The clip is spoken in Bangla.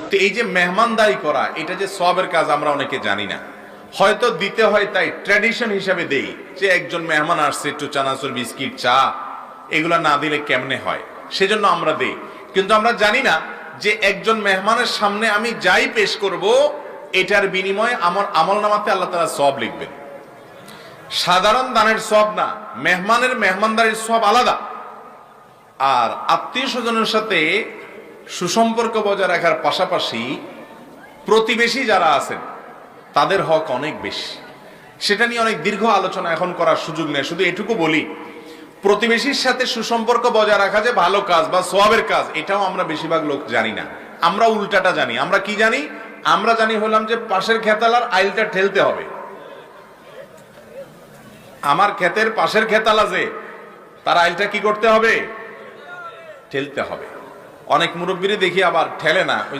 তো এই যে মেহমানদারি করা, এটা যে সওয়াবের কাজ আমরা অনেকে জানি না, হয়তো দিতে হয় তাই ট্র্যাডিশন হিসাবে দেই যে একজন মেহমান আসছে, একটু চানাচুর, বিস্কিট, চা এগুলা না দিলে কেমনে হয়, সেজন্য আমরা দেই। কিন্তু আমরা জানি না যে একজন মেহমানের সামনে আমি যাই পেশ করব, এটার বিনিময়ে আমার আমলনামাতে আল্লাহ তাআলা সওয়াব লিখবেন। সাধারণ দানের সওয়াব না, মেহমানের মেহমানদারির সওয়াব আলাদা। আর আত্মীয় স্বজনের সাথে সুসম্পর্ক বজায় রাখার পাশাপাশি প্রতিবেশী যারা আছেন তাদের হক অনেক বেশি। সেটা নিয়ে অনেক দীর্ঘ আলোচনা এখন করার সুযোগ নেই, শুধু এটুকু বলি, প্রতিবেশীর সাথে সুসম্পর্ক বজায় রাখা যে ভালো কাজ বা সওয়াবের কাজ, এটাও আমরা বেশিরভাগ লোক জানি না। আমরা উল্টাটা জানি। আমরা কি জানি? আমরা জানি হলাম যে পাশের খেতালার আইলটা ঠেলতে হবে। আমার ক্ষেতের পাশের খেতালা যে, তার আইলটা কি করতে হবে? ঠেলতে হবে। অনেক মুরব্বীরে দেখি আবার ঠেলে না, ওই